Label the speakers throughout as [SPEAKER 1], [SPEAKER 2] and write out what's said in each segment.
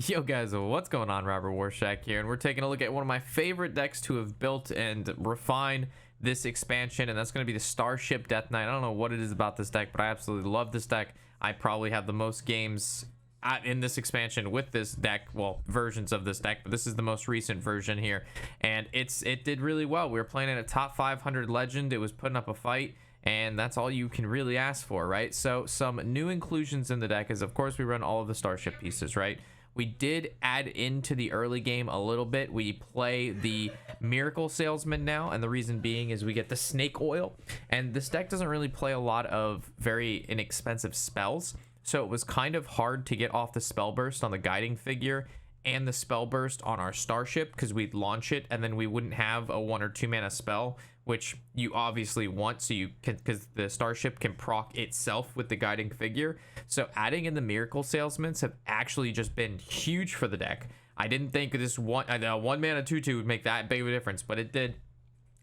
[SPEAKER 1] Yo guys, what's going on? Robert Warshack here, and we're taking a look at one of my favorite decks to have built and refine this expansion, and that's going to be the Starship Death Knight. I don't know what it is about this deck, but I absolutely love this deck. I probably have the most games in this expansion with this deck, well, versions of this deck, but this is the most recent version here, and it did really well. We were playing in a top 500 legend. It was putting up a fight, and that's all you can really ask for, right? So some new inclusions in the deck is, of course, we run all of the Starship pieces, right? We did add into the early game a little bit. We play the Miracle Salesman now, and the reason being is we get the Snake Oil, and this deck doesn't really play a lot of very inexpensive spells, so it was kind of hard to get off the spell burst on the Guiding Figure and the spell burst on our Starship, because we'd launch it and then we wouldn't have a 1 or 2 mana spell, which you obviously want, so you can, because the Starship can proc itself with the Guiding Figure. So adding in the Miracle Salesmen have actually just been huge for the deck. I didn't think this one mana 2/2 would make that big of a difference, but it did.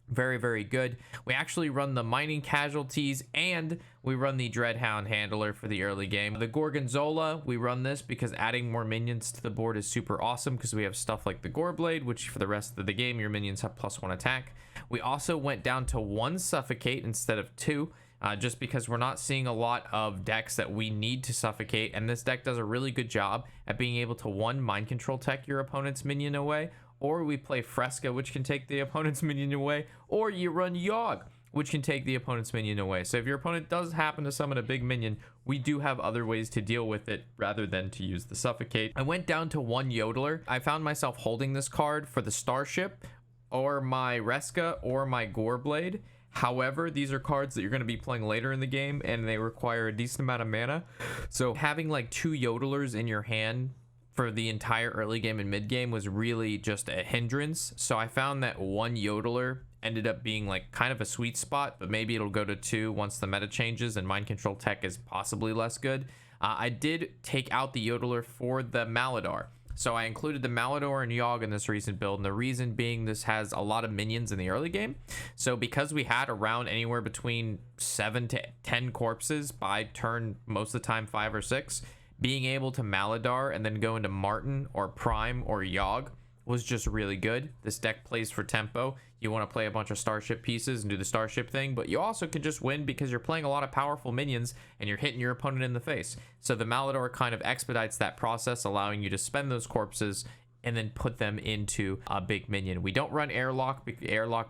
[SPEAKER 1] Very, very good. We actually run the Mining Casualties, and we run the Dreadhound Handler for the early game. The Gorgonzola, we run this because adding more minions to the board is super awesome, because we have stuff like the Goreblade, which for the rest of the game, your minions have +1 attack. We also went down to 1 Suffocate instead of 2, just because we're not seeing a lot of decks that we need to suffocate, and this deck does a really good job at being able to, 1, mind control tech your opponent's minion away, or we play Fresca, which can take the opponent's minion away, or you run Yogg, which can take the opponent's minion away. So if your opponent does happen to summon a big minion, we do have other ways to deal with it rather than to use the Suffocate. I went down to 1 Yodeler. I found myself holding this card for the Starship, or my Fresca, or my Goreblade. However, these are cards that you're going to be playing later in the game, and they require a decent amount of mana. So having like 2 Yodelers in your hand for the entire early game and mid game was really just a hindrance. So I found that 1 Yodeler ended up being like kind of a sweet spot, but maybe it'll go to 2 once the meta changes and mind control tech is possibly less good. I did take out the Yodeler for the Maladaar. So I included the Maladaar and Yogg in this recent build, and the reason being this has a lot of minions in the early game. So because we had around anywhere between 7 to 10 corpses by turn, most of the time 5 or 6, being able to Maladaar and then go into Martin or Prime or Yogg was just really good. This deck plays for tempo. You want to play a bunch of Starship pieces and do the Starship thing, but you also can just win because you're playing a lot of powerful minions and you're hitting your opponent in the face. So the Maladaar kind of expedites that process, allowing you to spend those corpses and then put them into a big minion. We don't run Airlock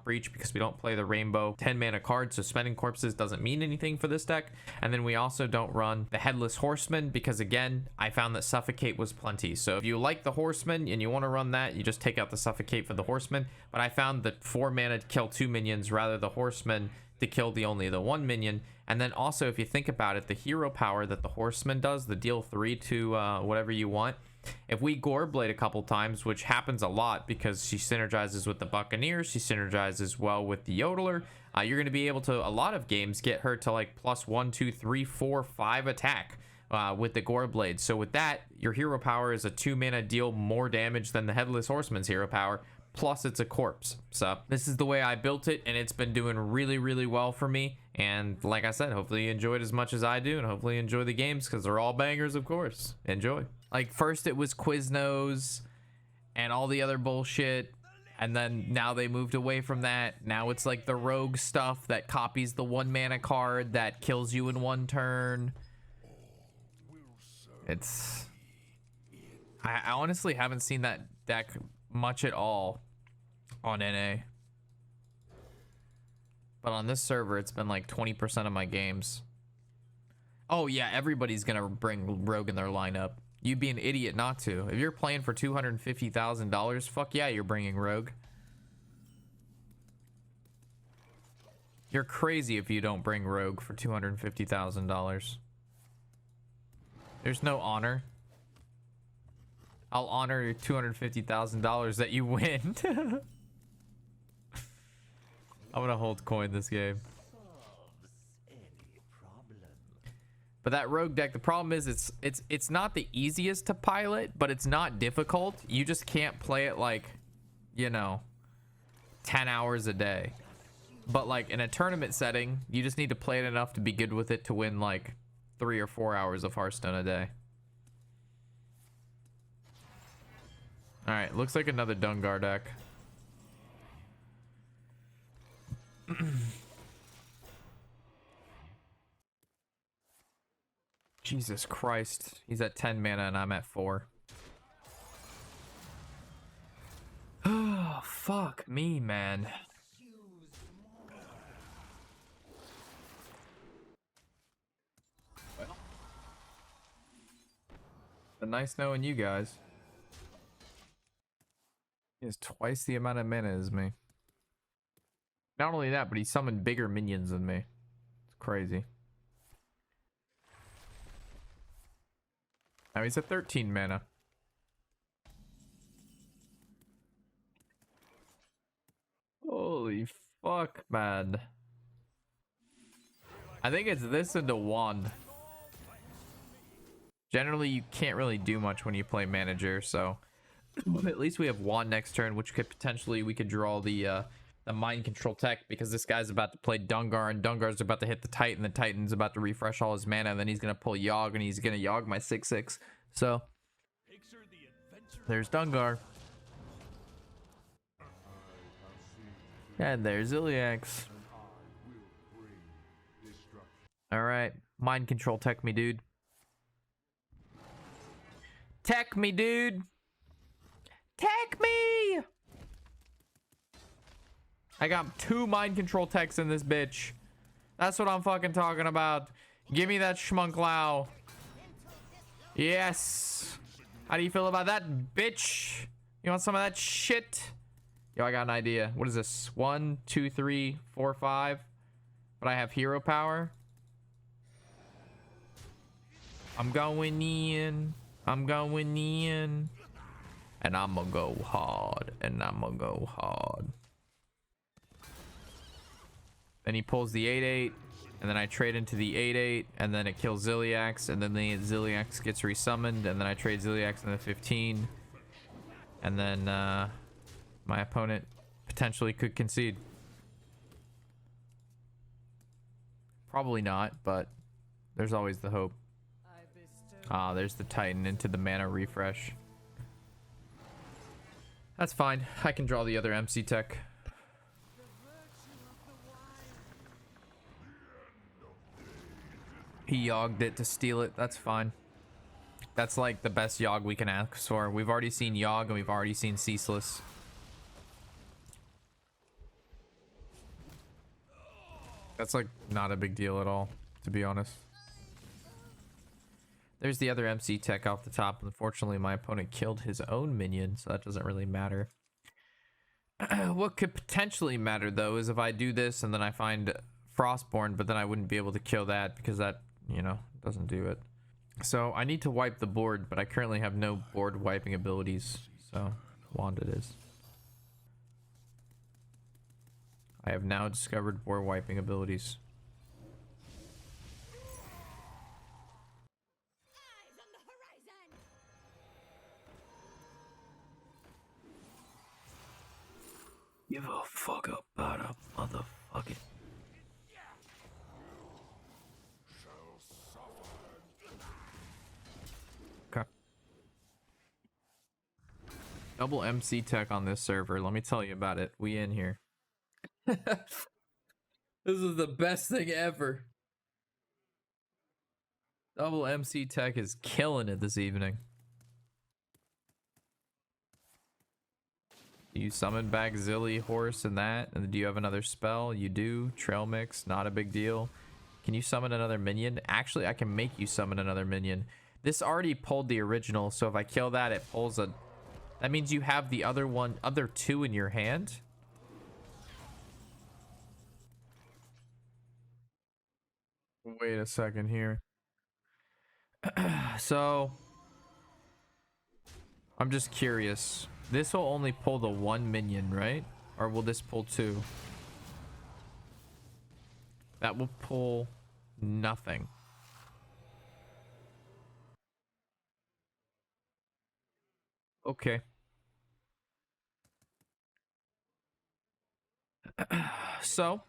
[SPEAKER 1] Breach because we don't play the Rainbow 10 mana card, so spending corpses doesn't mean anything for this deck. And then we also don't run the Headless Horseman because, again, I found that Suffocate was plenty. So if you like the Horseman and you want to run that, you just take out the Suffocate for the Horseman. But I found that 4 mana to kill 2 minions, rather the Horseman to kill only the 1 minion. And then also, if you think about it, the hero power that the Horseman does, the deal 3 to whatever you want, if we Goreblade a couple times, which happens a lot because she synergizes with the Buccaneer, she synergizes well with the Yodeler, you're going to be able to, a lot of games, get her to like +1, 2, 3, 4, 5 attack with the Goreblade. So with that, your hero power is a 2 mana deal more damage than the Headless Horseman's hero power, plus it's a corpse. So this is the way I built it, and it's been doing really, really well for me. And like I said, hopefully you enjoyed as much as I do, and hopefully you enjoy the games, because they're all bangers, of course. Enjoy. Like, first it was Quiznos and all the other bullshit, and then now they moved away from that. Now it's like the rogue stuff that copies the 1 mana card that kills you in 1 turn. It's... I honestly haven't seen that deck much at all on NA. But on this server, it's been like 20% of my games. Oh yeah, everybody's gonna bring rogue in their lineup. You'd be an idiot not to. If you're playing for $250,000, fuck yeah, you're bringing rogue. You're crazy if you don't bring rogue for $250,000. There's no honor. I'll honor your $250,000 that you win. I'm gonna hold coin this game. But that rogue deck, the problem is it's not the easiest to pilot, but it's not difficult. You just can't play it like, you know, 10 hours a day. But like in a tournament setting, you just need to play it enough to be good with it to win like 3 or 4 hours of Hearthstone a day. All right, looks like another Dungar deck. Jesus Christ. He's at 10 mana and I'm at 4. Oh, fuck me, man. Well, nice knowing you guys. He has twice the amount of mana as me. Not only that, but he summoned bigger minions than me. It's crazy. Now he's at 13 mana. Holy fuck, man. I think it's this and the wand. Generally, you can't really do much when you play manager, so at least we have wand next turn, which could potentially, we could draw the mind control tech, because this guy's about to play Dungar, and Dungar's about to hit the Titan. The Titan's about to refresh all his mana, and then he's gonna pull Yogg, and he's gonna Yogg my 6/6. So there's Dungar. And there's Iliax. Alright. Mind control tech me, dude. Tech me, dude. Tech me! I got 2 mind control techs in this bitch. That's what I'm fucking talking about. Give me that schmunklau. Yes. How do you feel about that, bitch? You want some of that shit? Yo, I got an idea. What is this? 1, 2, 3, 4, 5. But I have hero power. I'm going in. I'm going in. And I'm gonna go hard. And I'm gonna go hard. Then he pulls the 8/8. And then I trade into the 8/8. And then it kills Ziliax. And then the Ziliax gets resummoned. And then I trade Ziliax in the 15. And then my opponent potentially could concede. Probably not, but there's always the hope. Ah, there's the Titan into the mana refresh. That's fine. I can draw the other MC tech. He yogged it to steal it. That's fine. That's like the best Yogg we can ask for. We've already seen Yogg and we've already seen Ceaseless. That's like not a big deal at all, to be honest. There's the other MC tech off the top. Unfortunately, my opponent killed his own minion, so that doesn't really matter. What could potentially matter, though, is if I do this and then I find Frostborn, but then I wouldn't be able to kill that because that, you know, doesn't do it. So I need to wipe the board, but I currently have no board wiping abilities, so wand it is. I have now discovered board wiping abilities. Give a fuck about a motherfucking. Okay. Double MC tech on this server. Let me tell you about it. We in here. This is the best thing ever. Double MC tech is killing it this evening. You summon back Zilly, Horse, and that. And do you have another spell? You do. Trail Mix, not a big deal. Can you summon another minion? Actually, I can make you summon another minion. This already pulled the original, so if I kill that, it pulls a... That means you have the other 2 in your hand? Wait a second here. So... I'm just curious. This will only pull the 1 minion, right? Or will this pull 2? That will pull nothing. Okay. So...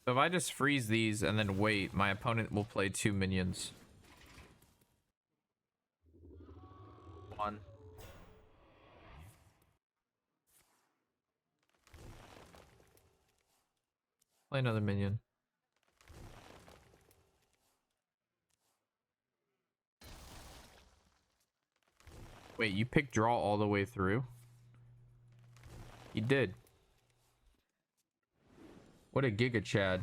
[SPEAKER 1] So if I just freeze these and then wait, my opponent will play 2 minions. 1. Play another minion. Wait, you picked draw all the way through? He did. What a Giga Chad.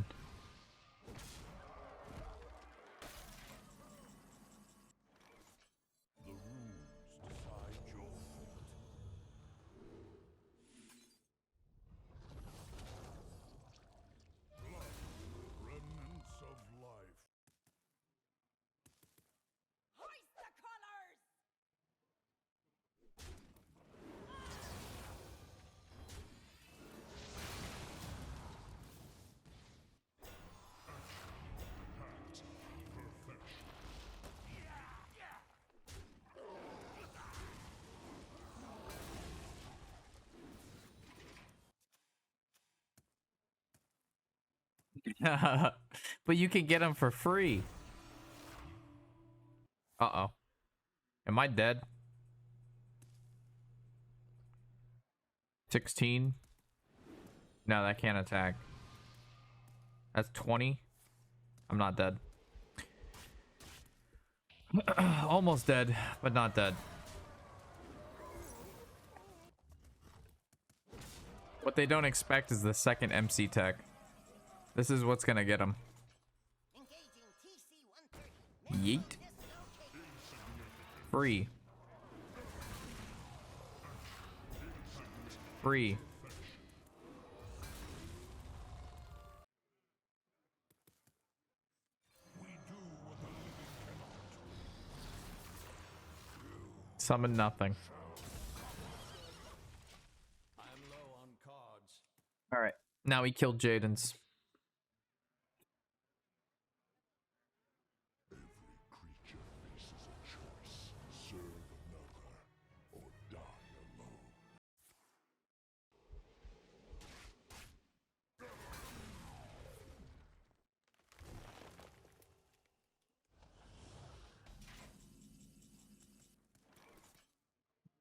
[SPEAKER 1] But you can get them for free. Uh-oh. Am I dead? 16? No, that can't attack. That's 20. I'm not dead. Almost dead, but not dead. What they don't expect is the second MC tech. This is what's gonna get them. Yeet. Free. Free. Summon nothing. All right. Now he killed Jaden's.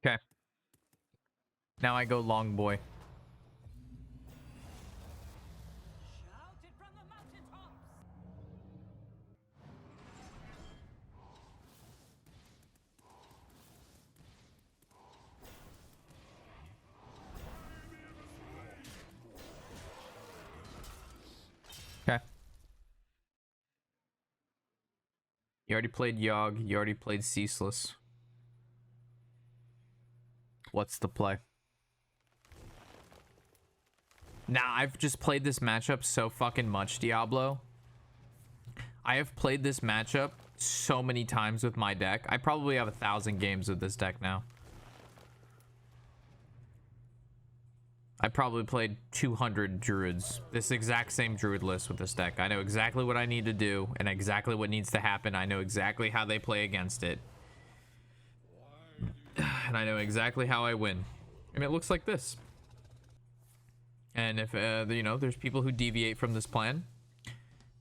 [SPEAKER 1] Okay. Now I go long boy. Okay. You already played Yogg. You already played Ceaseless. What's the play? Nah, I've just played this matchup so fucking much, Diablo. I have played this matchup so many times with my deck. I probably have 1,000 games with this deck now. I probably played 200 Druids. This exact same Druid list with this deck. I know exactly what I need to do and exactly what needs to happen. I know exactly how they play against it. And I know exactly how I win. And it looks like this. And if, you know, there's people who deviate from this plan.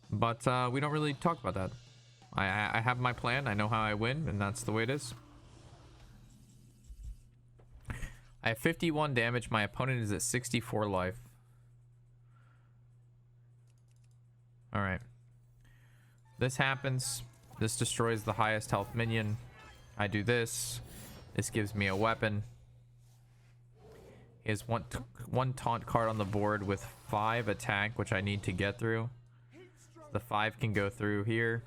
[SPEAKER 1] But we don't really talk about that. I have my plan. I know how I win. And that's the way it is. I have 51 damage. My opponent is at 64 life. Alright. This happens. This destroys the highest health minion. I do this. This gives me a weapon. He has one taunt card on the board with 5 attack, which I need to get through. The 5 can go through here.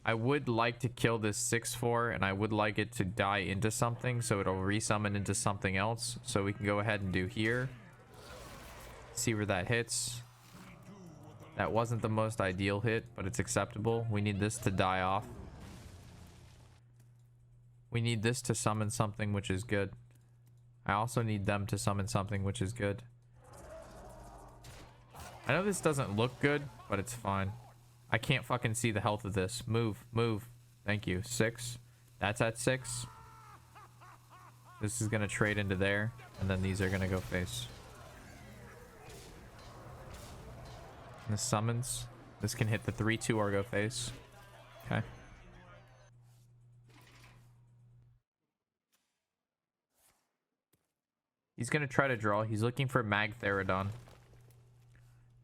[SPEAKER 1] I would like to kill this 6/4, and I would like it to die into something, so it'll resummon into something else. So we can go ahead and do here. See where that hits. That wasn't the most ideal hit, but it's acceptable. We need this to die off. We need this to summon something, which is good. I also need them to summon something, which is good. I know this doesn't look good, but it's fine. I can't fucking see the health of this. Move, move. Thank you. 6. That's at 6. This is gonna trade into there, and then these are gonna go face. This summons. This can hit the 3/2 Argo face. Okay. He's gonna try to draw. He's looking for Magtheridon.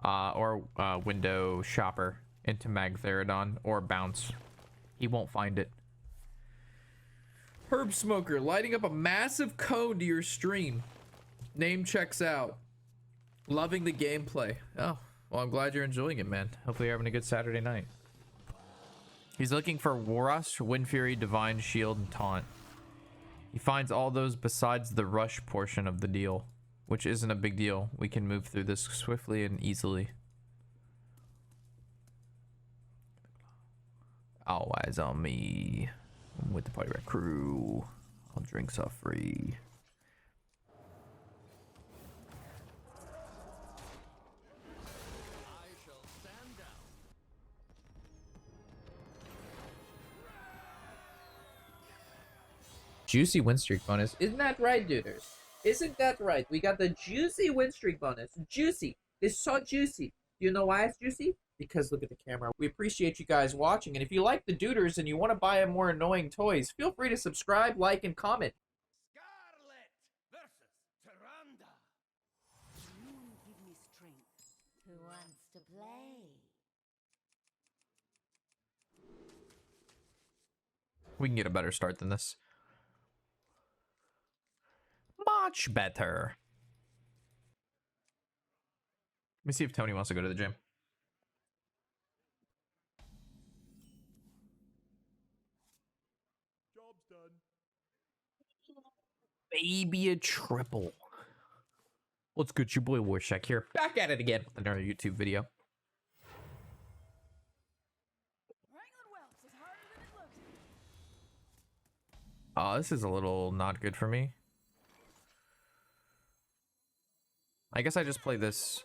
[SPEAKER 1] Or Window Shopper into Magtheridon or Bounce. He won't find it. Herb Smoker, lighting up a massive cone to your stream. Name checks out. Loving the gameplay. Oh, well, I'm glad you're enjoying it, man. Hopefully you're having a good Saturday night. He's looking for Rush, Wind Fury, Divine Shield, and Taunt. He finds all those besides the rush portion of the deal, which isn't a big deal. We can move through this swiftly and easily. All eyes on me. I'm with the Party Rat crew. All drinks are free. Juicy win streak bonus. Isn't that right, duders? Isn't that right? We got the juicy win streak bonus. Juicy. It's so juicy. Do you know why it's juicy? Because look at the camera. We appreciate you guys watching. And if you like the duders and you want to buy more annoying toys, feel free to subscribe, like, and comment.
[SPEAKER 2] Scarlet versus Tyrande.
[SPEAKER 3] You give me strength. Who wants to play?
[SPEAKER 1] We can get a better start than this. Much better. Let me see if Tony wants to go to the gym.
[SPEAKER 2] Job's done.
[SPEAKER 1] Maybe a triple. What's good? Your boy Warshack here. Back at it again with another YouTube video. This is a little not good for me. I guess I just play this.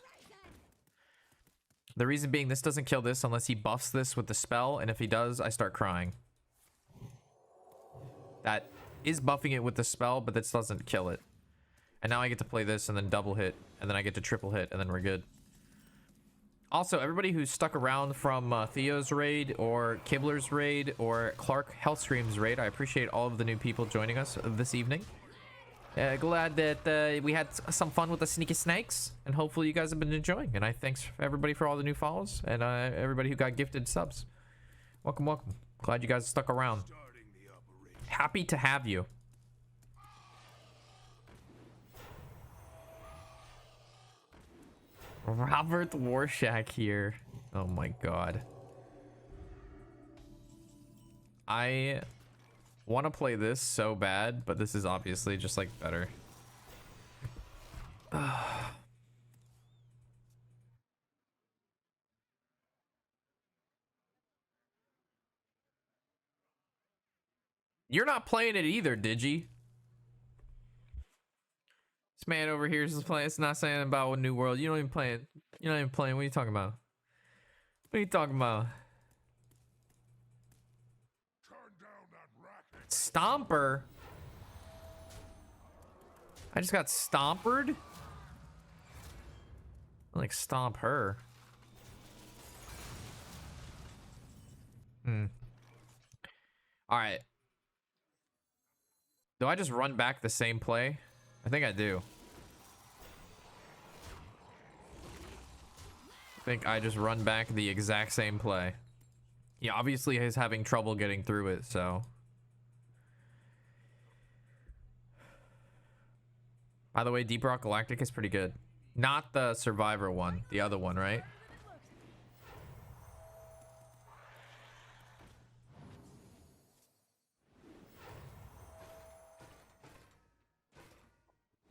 [SPEAKER 1] The reason being, this doesn't kill this unless he buffs this with the spell, and if he does, I start crying. That is buffing it with the spell, but this doesn't kill it. And now I get to play this and then double hit, and then I get to triple hit, and then we're good. Also, everybody who's stuck around from Theo's raid, or Kibler's raid, or Clark Healthstream's raid, I appreciate all of the new people joining us this evening. Glad that we had some fun with the sneaky snakes, and hopefully you guys have been enjoying. And I thanks everybody for all the new follows, and everybody who got gifted subs. Welcome, welcome. Glad you guys stuck around. Happy to have you. Robert Warshack here. Oh my god. I want to play this so bad, but this is obviously just like better. You're not playing it either, did you? This man over here is playing. It's not saying about a new world. You don't even play it. You're not even playing. What are you talking about? What are you talking about? Stomper? I just got stompered? Like stomp her. Alright. Do I just run back the same play? I think I do. I think I just run back the exact same play. He obviously is having trouble getting through it, so. By the way, Deep Rock Galactic is pretty good. Not the Survivor one, the other one, right?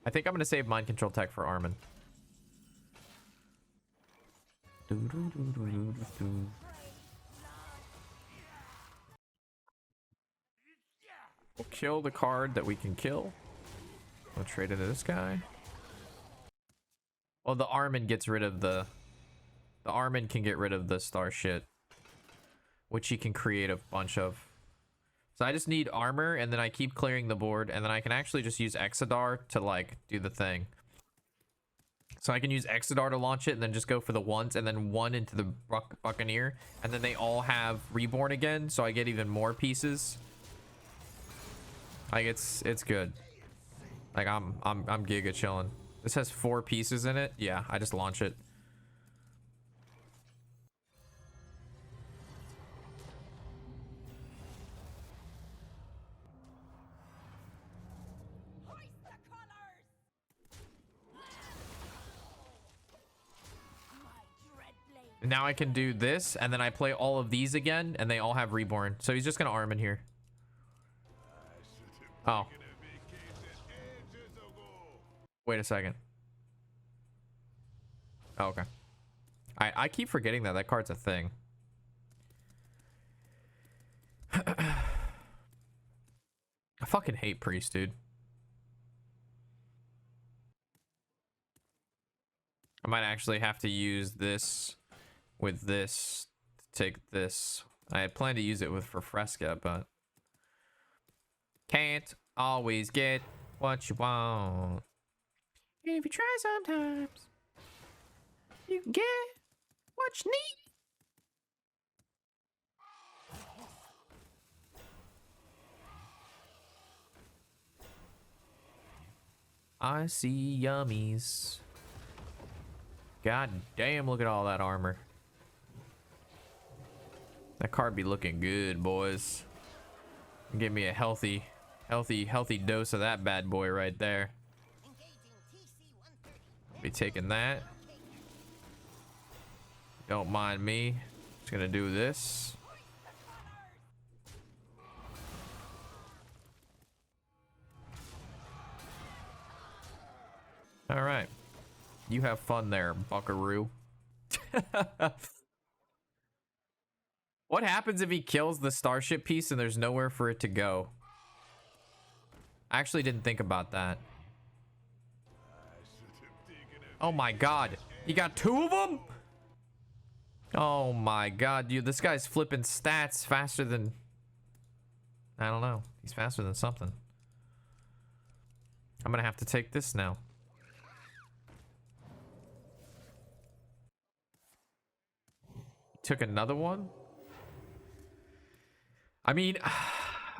[SPEAKER 1] I think I'm gonna save Mind Control Tech for Armin. We'll kill the card that we can kill. We'll trade it to this guy. Well, the Armin gets rid of the Armin can get rid of the star shit, which he can create a bunch of. So I just need armor, and then I keep clearing the board, and then I can actually just use Exadar to like do the thing. So I can use Exadar to launch it and then just go for the ones and then one into the Buccaneer. And then they all have Reborn again. So I get even more pieces. Like it's good. Like I'm giga chilling. This has 4 pieces in it. Yeah, I just launch it. Now I can do this, and then I play all of these again, and they all have Reborn. So he's just gonna arm in here. Oh. Wait a second. Oh, okay. I keep forgetting that card's a thing. I fucking hate Priest, dude. I might actually have to use this with this to take this. I had planned to use it with for Fresca, but can't always get what you want. If you try sometimes, you can get what you need. I see yummies. God damn, look at all that armor. That card be looking good, boys. Give me a healthy dose of that bad boy right there. Be taking that. Don't mind me. Just gonna do this. All right. You have fun there, buckaroo. What happens if he kills the starship piece and there's nowhere for it to go? I actually didn't think about that. Oh my god. You got 2 of them? Oh my god, dude. This guy's flipping stats faster than... I don't know. He's faster than something. I'm gonna have to take this now. Took another one? I mean,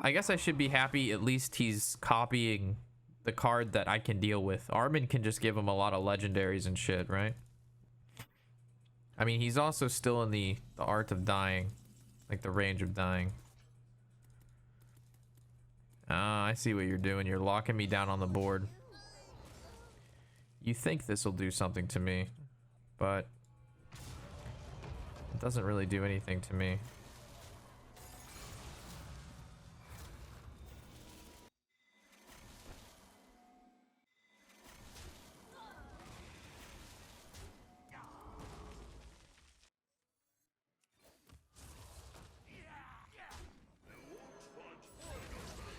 [SPEAKER 1] I guess I should be happy at least he's copying the card that I can deal with. Armin can just give him a lot of legendaries and shit, right? I mean, he's also still in the art of dying. Like the range of dying. Ah, I see what you're doing. You're locking me down on the board. You think this will do something to me, but it doesn't really do anything to me.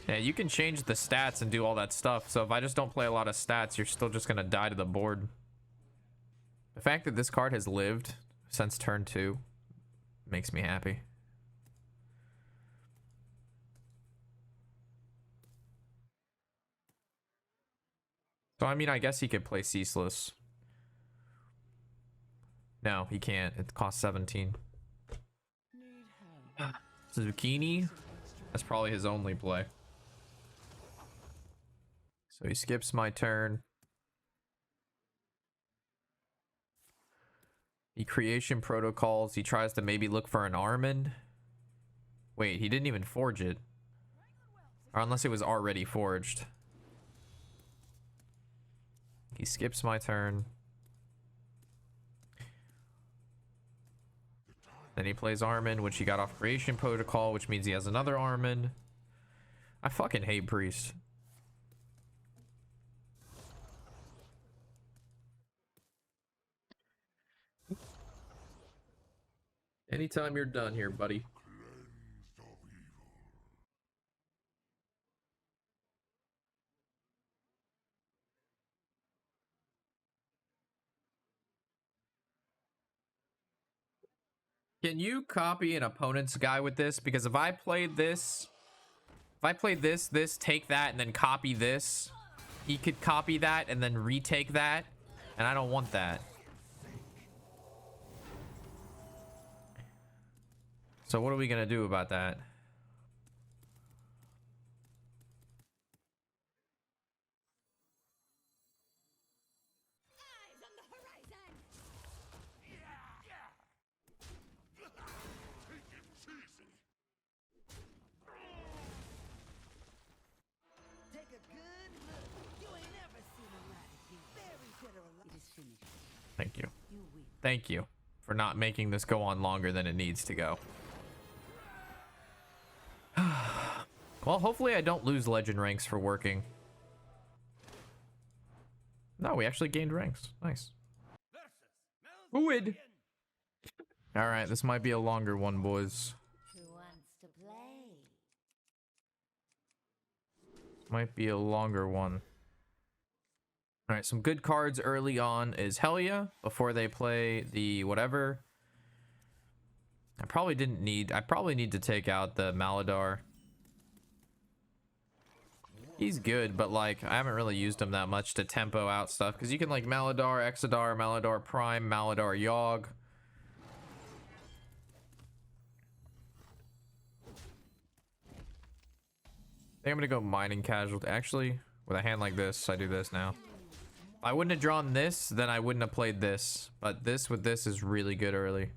[SPEAKER 1] Yeah, you can change the stats and do all that stuff. So if I just don't play a lot of stats, you're still just gonna die to the board. The fact that this card has lived since turn 2 makes me happy. So I mean, I guess he could play Ceaseless. No, he can't. It costs 17. Zucchini? That's probably his only play. So he skips my turn. He creation protocols. He tries to maybe look for an Armin. Wait, he didn't even forge it. Or unless it was already forged. He skips my turn. Then he plays Armin, which he got off creation protocol, which means he has another Armin. I fucking hate Priest. Anytime you're done here, buddy. Can you copy an opponent's guy with this? Because if I played this, take that, and then copy this, he could copy that and then retake that. And I don't want that. So what are we gonna do about that?
[SPEAKER 3] Take a good look. You ain't never seen a light again. Very dead or alive. It is finished.
[SPEAKER 1] Thank you.
[SPEAKER 3] You win.
[SPEAKER 1] Thank you for not making this go on longer than it needs to go. Well, hopefully I don't lose legend ranks for working. No, we actually gained ranks. Nice. Who would? All right, this might be a longer one, boys.
[SPEAKER 3] Who wants to play?
[SPEAKER 1] Might be a longer one. All right, some good cards early on is Helya before they play the whatever. I probably need to take out the Maladaar. He's good, but like I haven't really used him that much to tempo out stuff because you can like Maladaar, Exadar, Maladaar Prime, Maladaar Yogg. I think I'm gonna go Mining Casualty. Actually, with a hand like this, I do this now. If I wouldn't have drawn this, then I wouldn't have played this. But this with this is really good early.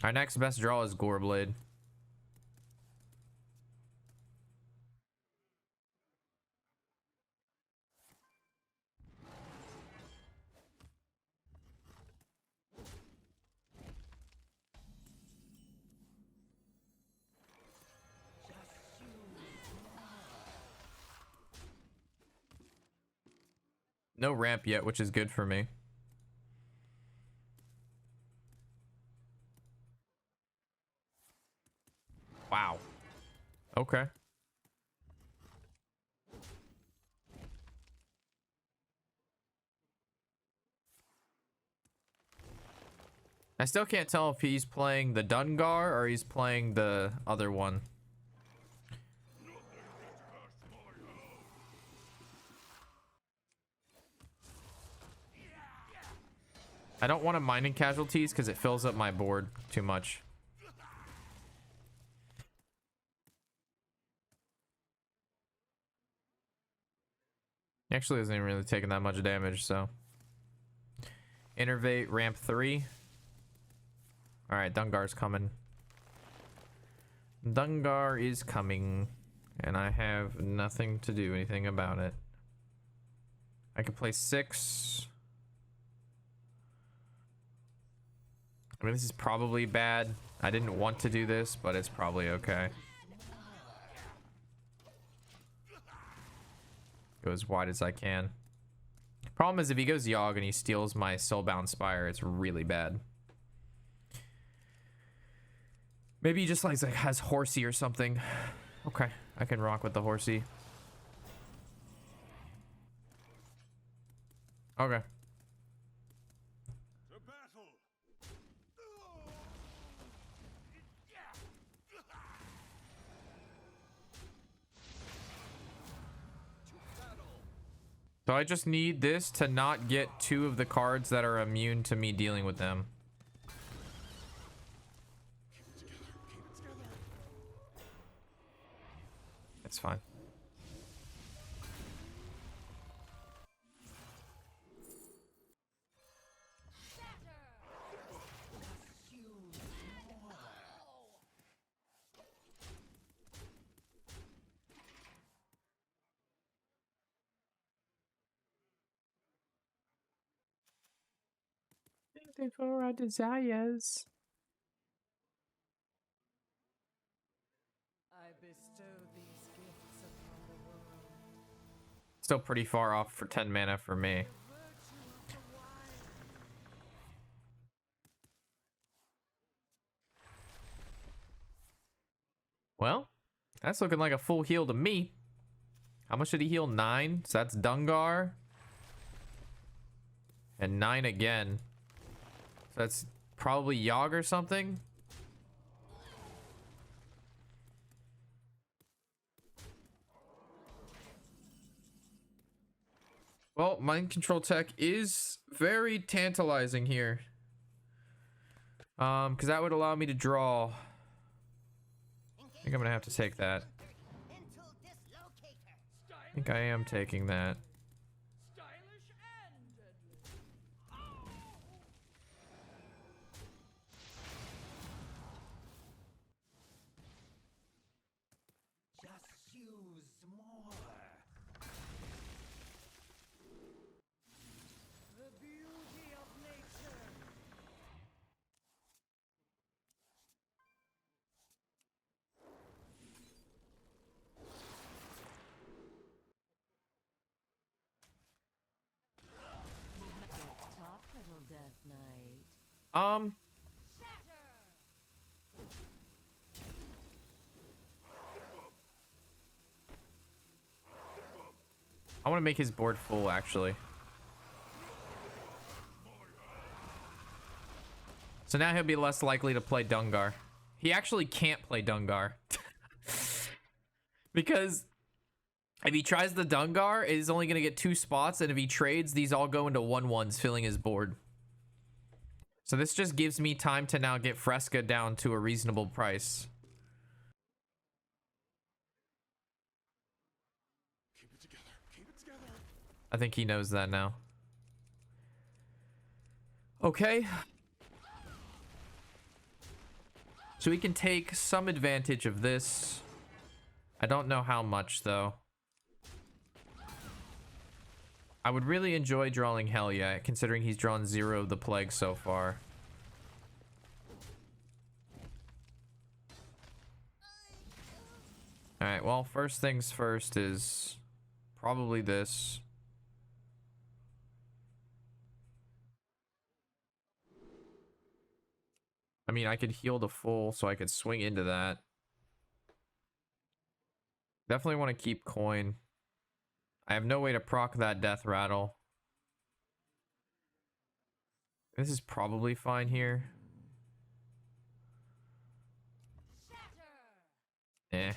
[SPEAKER 1] Our next best draw is Goreblade. No ramp yet, which is good for me. Wow. Okay. I still can't tell if he's playing the Dungar or he's playing the other one. I don't want to Mining Casualties because it fills up my board too much. He actually isn't even really taking that much damage, so. Innervate, ramp 3. Alright, Dungar's coming. Dungar is coming. And I have nothing to do anything about it. I can play 6. I mean, this is probably bad. I didn't want to do this, but it's probably okay. Go as wide as I can. Problem is, if he goes Yogg and he steals my Soulbound Spire, it's really bad. Maybe he just like has Horsey or something. Okay, I can rock with the Horsey. Okay. So I just need this to not get 2 of the cards that are immune to me dealing with them. It's fine. For our desires.
[SPEAKER 3] I bestow these gifts upon the world.
[SPEAKER 1] Still pretty far off for 10 mana for me. Well, that's looking like a full heal to me. How much did he heal? 9? So that's Dungar. And 9 again. So that's probably Yogg or something. Well, mind control tech is very tantalizing here. Because that would allow me to draw. I think I'm gonna have to take that. I think I am taking that.
[SPEAKER 2] Stylish and deadly.
[SPEAKER 3] Just use more.
[SPEAKER 2] The beauty of nature.
[SPEAKER 3] Top little Death Knight.
[SPEAKER 1] I want to make his board full, actually. So now he'll be less likely to play Dungar. He actually can't play Dungar. Because if he tries the Dungar, he's only going to get 2 spots. And if he trades, these all go into 1/1s, filling his board. So this just gives me time to now get Fresca down to a reasonable price. I think he knows that now. Okay. So we can take some advantage of this. I don't know how much, though. I would really enjoy drawing Helya, considering he's drawn 0 of the plague so far. Alright, well, first things first is probably this. I mean, I could heal the full, so I could swing into that. Definitely want to keep coin. I have no way to proc that death rattle. This is probably fine here. Eh.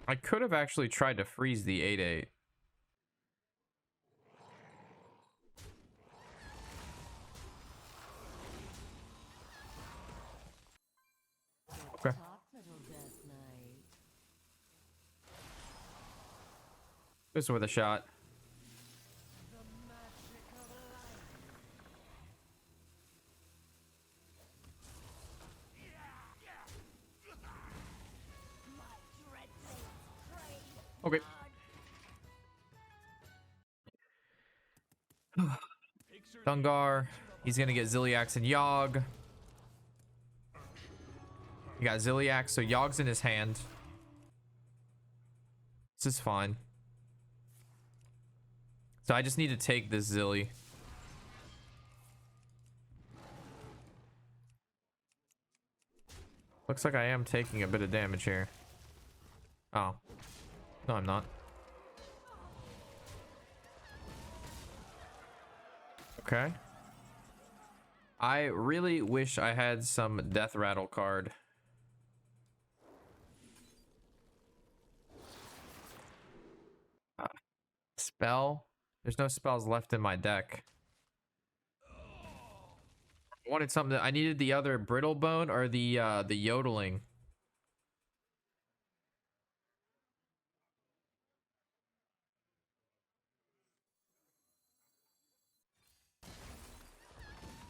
[SPEAKER 1] I could have actually tried to freeze the 8/8. Okay. This is worth a shot. Okay. Dungar. He's gonna get Ziliax and Yogg. You got Ziliax, so Yogg's in his hand. This is fine. So I just need to take this Zilly. Looks like I am taking a bit of damage here. Oh. No, I'm not. Okay. I really wish I had some Death Rattle card. Spell? There's no spells left in my deck. I wanted something that I needed the other Brittlebone or the Yodeling.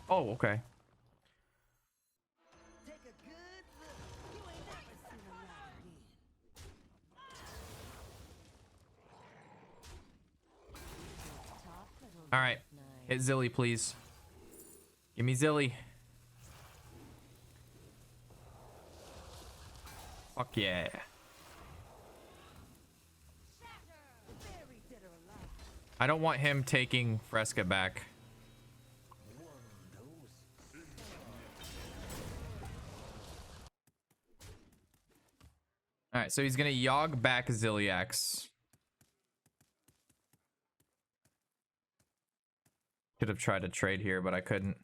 [SPEAKER 1] Oh, okay.
[SPEAKER 3] Take a good look. You ain't never seen a light again.
[SPEAKER 1] All right. Hit Zilly, please. Give me Zilly. Fuck yeah. I don't want him taking Fresca back. All right, so he's gonna Yogg back Ziliax. Could have tried to trade here, but I couldn't.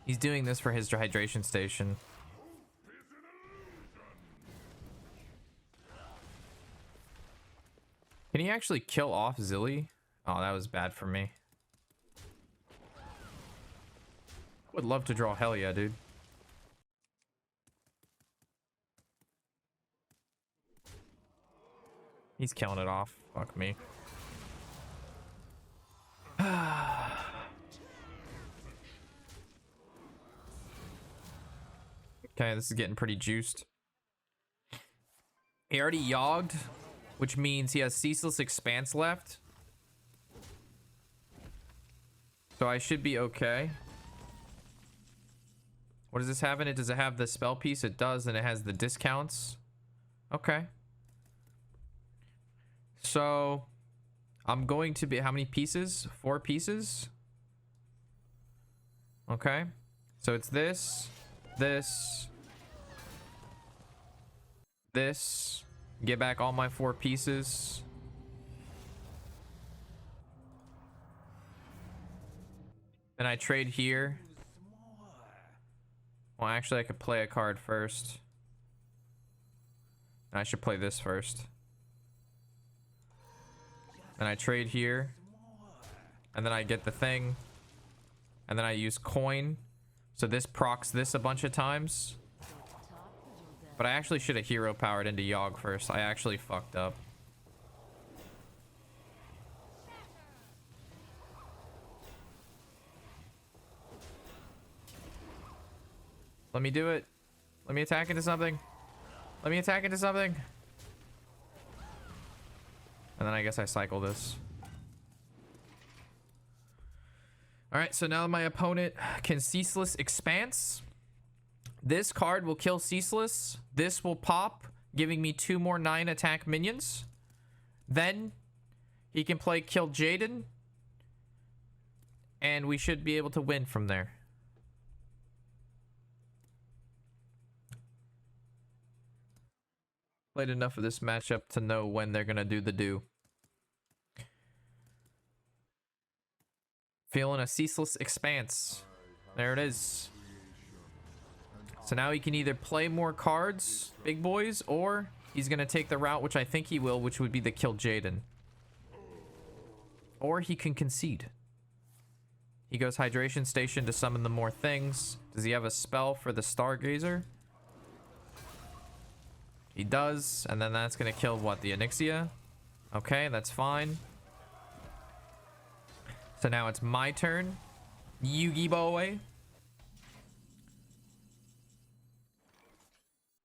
[SPEAKER 1] He's doing this for his hydration station. Can he actually kill off Zilly? Oh, that was bad for me. Would love to draw Helya, dude. He's killing it off. Fuck me. Okay, this is getting pretty juiced. He already yogged, which means he has Ceaseless Expanse left. So I should be okay. What does this have in it? Does it have the spell piece? It does, and it has the discounts. Okay. So I'm going to be, how many pieces? 4 pieces. Okay. So it's this, this, this. Get back all my 4 pieces. Then I trade here. Well, actually I could play a card first. I should play this first. And I trade here. And then I get the thing. And then I use coin. So this procs this a bunch of times. But I actually should have hero powered into Yogg first. I actually fucked up. Let me do it. Let me attack into something. Let me attack into something. And then I guess I cycle this. Alright, so now my opponent can Ceaseless Expanse. This card will kill Ceaseless. This will pop, giving me 2 more 9 attack minions. Then he can play Kill Jaden. And we should be able to win from there. Played enough of this matchup to know when they're gonna do the do. Feeling a Ceaseless Expanse. There it is. So now he can either play more cards, big boys, or he's gonna take the route, which I think he will, which would be the Kill Jaden. Or he can concede. He goes Hydration Station to summon the more things. Does he have a spell for the Stargazer? He does, and then that's gonna kill what, the Onyxia? Okay, that's fine. So now it's my turn. Yugi boy.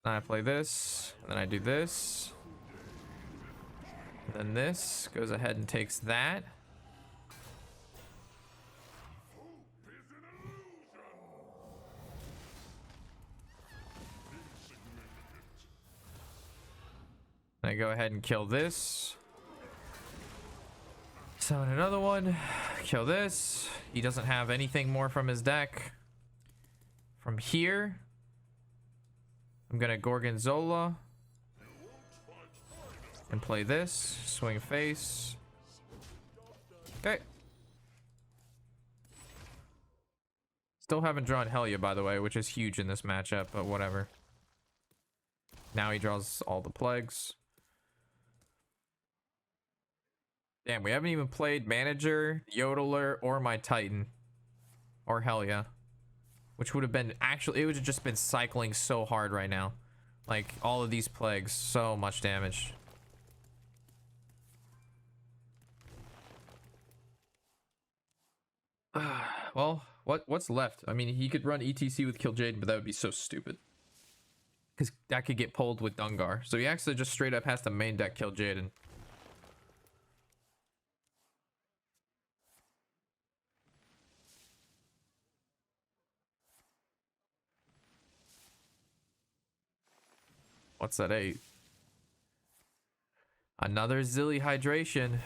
[SPEAKER 1] Then I play this, and then I do this. And then this goes ahead and takes that. I go ahead and kill this. Summon another one. Kill this. He doesn't have anything more from his deck. From here, I'm gonna Gorgonzola and play this. Swing face. Okay. Still haven't drawn Helya, by the way, which is huge in this matchup, but whatever. Now he draws all the plagues. Damn, we haven't even played Manager, Yodeler, or my Titan. Or Helya. Which would have been, actually, it would have just been cycling so hard right now. Like, all of these plagues, so much damage. Well, what's left? I mean, he could run ETC with Kill Jaden, but that would be so stupid. Because that could get pulled with Dungar. So he actually just straight up has to main deck Kill Jaden. What's that, 8? Another Zilly Hydration.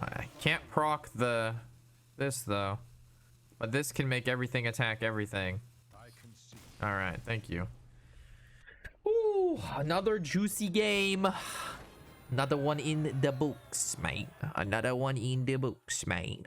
[SPEAKER 1] I can't proc this though. But this can make everything attack everything. Alright, thank you. Ooh, another juicy game. Another one in the books, mate. Another one in the books, mate.